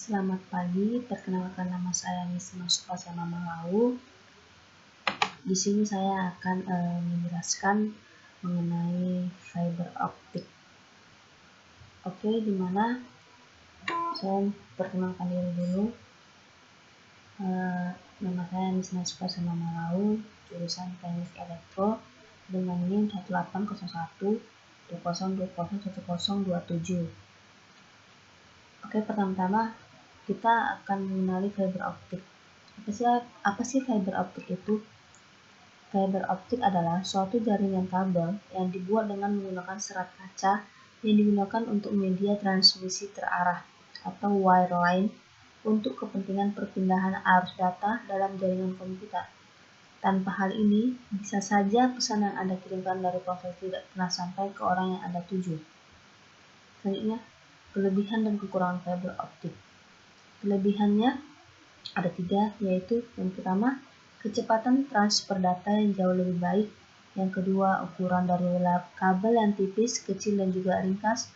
Selamat pagi, perkenalkan nama saya Miss Masukasana Malau. Di sini saya akan menjelaskan mengenai fiber optik. Oke, dimana saya perkenalkan diri dulu. Nama saya Miss Masukasana Malau, jurusan Teknik Elektro dengan NIM 1801 20201027. Oke, pertama-tama kita akan mengenali fiber optik. Apa sih fiber optik itu? Fiber optik adalah suatu jaringan kabel yang dibuat dengan menggunakan serat kaca yang digunakan untuk media transmisi terarah atau wireline untuk kepentingan perpindahan arus data dalam jaringan komputer. Tanpa hal ini, bisa saja pesan yang Anda kirimkan dari ponsel tidak pernah sampai ke orang yang Anda tuju. Selanjutnya, kelebihan dan kekurangan fiber optik. Kelebihannya ada 3, yaitu yang pertama, kecepatan transfer data yang jauh lebih baik. Yang kedua, ukuran dari kabel yang tipis, kecil, dan juga ringkas.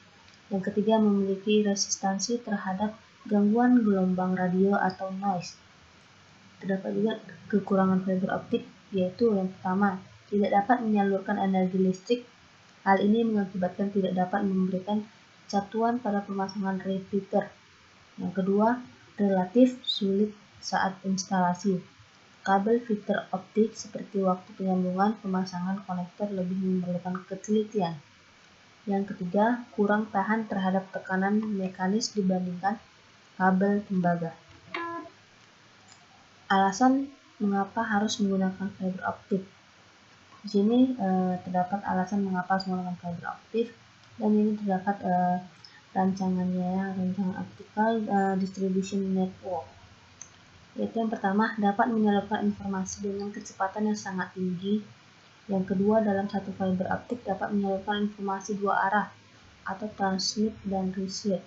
Yang ketiga, memiliki resistansi terhadap gangguan gelombang radio atau noise. Terdapat juga kekurangan fiber optik, yaitu yang pertama, tidak dapat menyalurkan energi listrik. Hal ini mengakibatkan tidak dapat memberikan catuan pada pemasangan repeater. Yang kedua, relatif sulit saat instalasi. Kabel fiber optik seperti waktu penyambungan pemasangan konektor lebih memerlukan ketelitian. Yang ketiga, kurang tahan terhadap tekanan mekanis dibandingkan kabel tembaga. Alasan mengapa harus menggunakan fiber optik. Di sini terdapat alasan mengapa harus menggunakan fiber optik, dan ini terdapat rancangannya, rancangan optical distribution network. Yaitu yang pertama, dapat menyalurkan informasi dengan kecepatan yang sangat tinggi. Yang kedua, dalam satu fiber optik dapat menyalurkan informasi dua arah atau transmit dan receive.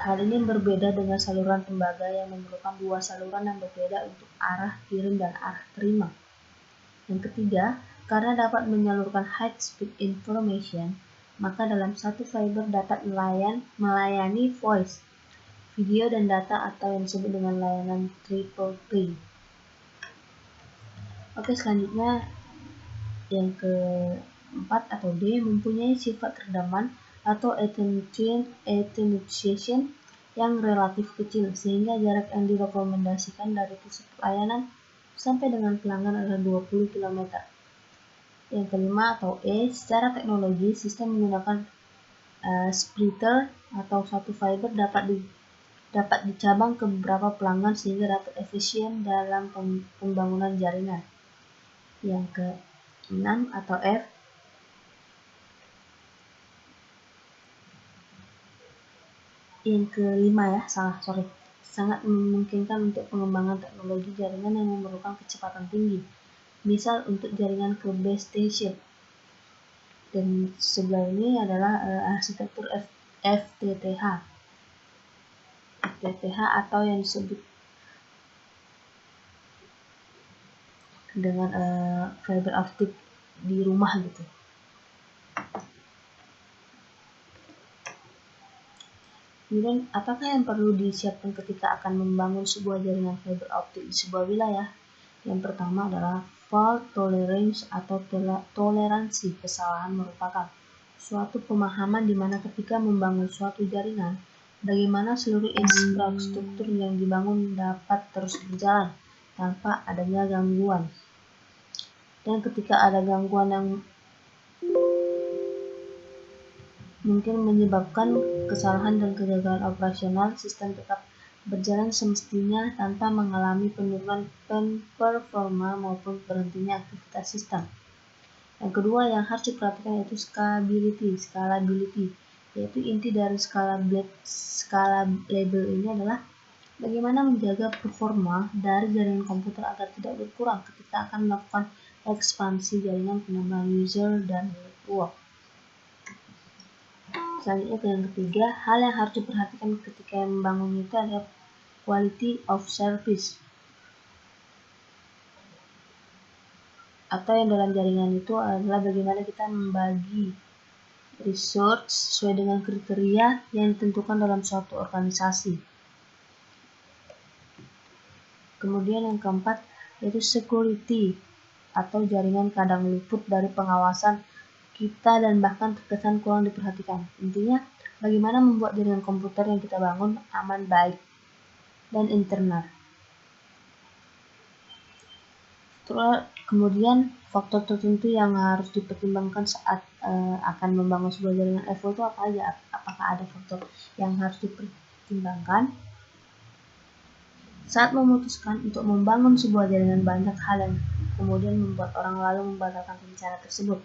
Hal ini berbeda dengan saluran tembaga yang memerlukan dua saluran yang berbeda untuk arah kirim dan arah terima. Yang ketiga, karena dapat menyalurkan high speed information, maka dalam satu fiber dapat melayani voice, video, dan data atau yang disebut dengan layanan triple play. Oke, selanjutnya yang keempat atau D, mempunyai sifat redaman atau attenuation yang relatif kecil, sehingga jarak yang direkomendasikan dari pusat pelayanan sampai dengan pelanggan adalah 20 km. Yang kelima atau E, secara teknologi, sistem menggunakan splitter atau satu fiber dapat dicabang ke beberapa pelanggan sehingga dapat efisien dalam pembangunan jaringan. Yang ke-6 atau F, yang kelima ya, sangat memungkinkan untuk pengembangan teknologi jaringan yang memerlukan kecepatan tinggi, misal untuk jaringan ke base station. Dan sebelah ini adalah arsitektur FTTH atau yang disebut dengan fiber optik di rumah gitu. Kemudian, apakah yang perlu disiapkan ketika akan membangun sebuah jaringan fiber optik di sebuah wilayah? Yang pertama adalah fault tolerance atau toleransi kesalahan merupakan suatu pemahaman di mana ketika membangun suatu jaringan, bagaimana seluruh infrastruktur yang dibangun dapat terus berjalan tanpa adanya gangguan. Dan ketika ada gangguan yang mungkin menyebabkan kesalahan dan kegagalan operasional, sistem tetap berjalan semestinya tanpa mengalami penurunan performa maupun berhentinya aktivitas sistem. Yang kedua yang harus diperhatikan yaitu scalability, yaitu inti dari scalable ini adalah bagaimana menjaga performa dari jaringan komputer agar tidak berkurang ketika akan melakukan ekspansi jaringan penambahan user dan network. Selanjutnya yang ketiga, hal yang harus diperhatikan ketika membangun itu adalah quality of service, atau yang dalam jaringan itu adalah bagaimana kita membagi research sesuai dengan kriteria yang ditentukan dalam suatu organisasi. Kemudian yang keempat yaitu security atau jaringan kadang luput dari pengawasan kita dan bahkan terkesan kurang diperhatikan. Intinya, bagaimana membuat jaringan komputer yang kita bangun aman, baik, dan internal. Kemudian faktor tertentu yang harus dipertimbangkan saat akan membangun sebuah jaringan FO itu apa aja? Apakah ada faktor yang harus dipertimbangkan? Saat memutuskan untuk membangun sebuah jaringan, banyak hal yang kemudian membuat orang lalu membatalkan rencana tersebut.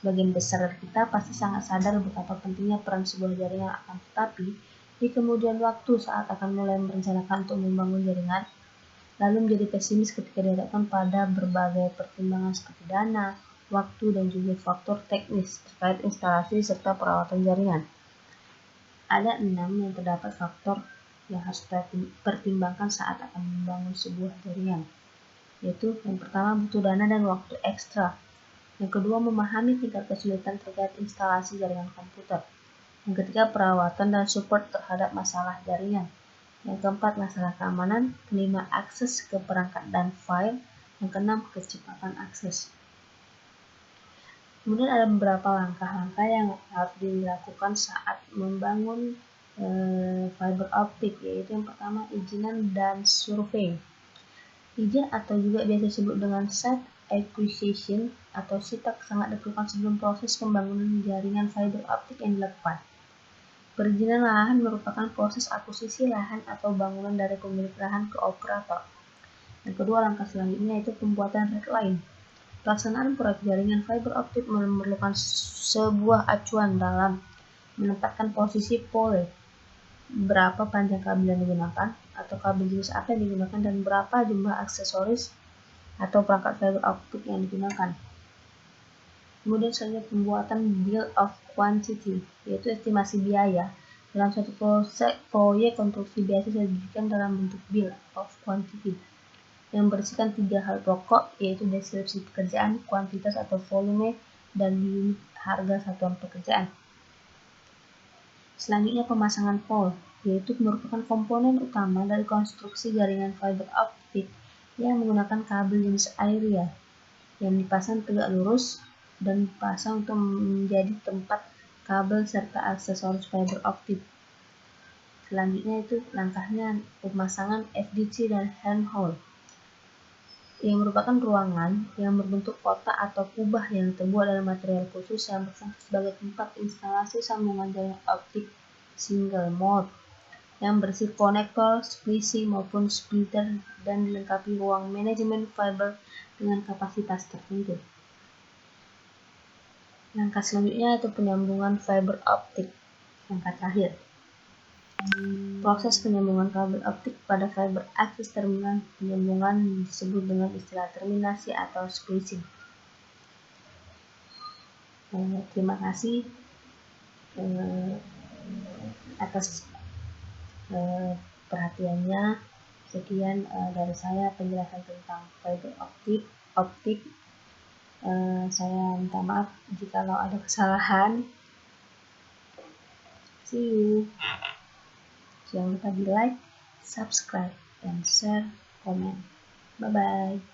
Sebagian besar dari kita pasti sangat sadar betapa pentingnya peran sebuah jaringan, akan tetapi di kemudian waktu saat akan mulai merencanakan untuk membangun jaringan, lalu menjadi pesimis ketika dihadapkan pada berbagai pertimbangan seperti dana, waktu, dan juga faktor teknis terkait instalasi serta perawatan jaringan. Ada 6 yang terdapat faktor yang harus dipertimbangkan saat akan membangun sebuah jaringan, yaitu yang pertama butuh dana dan waktu ekstra, yang kedua memahami tingkat kesulitan terkait instalasi jaringan komputer, yang ketiga perawatan dan support terhadap masalah jaringan, yang keempat masalah keamanan, kelima akses ke perangkat dan file, yang keenam kecepatan akses. Kemudian ada beberapa langkah-langkah yang harus dilakukan saat membangun fiber optik, yaitu yang pertama izinan dan survei. Izin atau juga biasa disebut dengan site acquisition atau SITAC sangat diperlukan sebelum proses pembangunan jaringan fiber optik yang dilakukan. Perizinan lahan merupakan proses akuisisi lahan atau bangunan dari pemilik lahan ke operator. Yang kedua, langkah selanjutnya yaitu pembuatan red line. Pelaksanaan proyek jaringan fiber optik memerlukan sebuah acuan dalam menempatkan posisi pole, berapa panjang kabel yang digunakan, atau kabel jenis apa yang digunakan, dan berapa jumlah aksesoris atau perangkat fiber optik yang digunakan. Kemudian selanjutnya pembuatan bill of quantity, yaitu estimasi biaya. Dalam suatu proyek konstruksi biasa disajikan dalam bentuk bill of quantity yang berisikan 3 hal pokok, yaitu deskripsi pekerjaan, kuantitas atau volume, dan unit harga satuan pekerjaan. Selanjutnya pemasangan pole, yaitu merupakan komponen utama dari konstruksi jaringan fiber optik yang menggunakan kabel jenis area yang dipasang tegak lurus dan dipasang untuk menjadi tempat kabel serta aksesoris fiber optik. Selanjutnya itu langkahnya pemasangan FDC dan handhole, yang merupakan ruangan yang berbentuk kotak atau kubah yang terbuat dari material khusus yang berfungsi sebagai tempat instalasi sambungan jaringan optik single mode yang berisi konektor, splicing maupun splitter, dan dilengkapi ruang manajemen fiber dengan kapasitas tertentu. Langkah selanjutnya yaitu penyambungan fiber optik. Langkah terakhir, proses penyambungan kabel optik pada fiber access terminal. Penyambungan disebut dengan istilah terminasi atau splicing. Terima kasih atas perhatiannya. Sekian dari saya penjelasan tentang fiber optik. Saya minta maaf jika ada kesalahan. See you. Jangan lupa di like, subscribe, dan share, komen. Bye bye.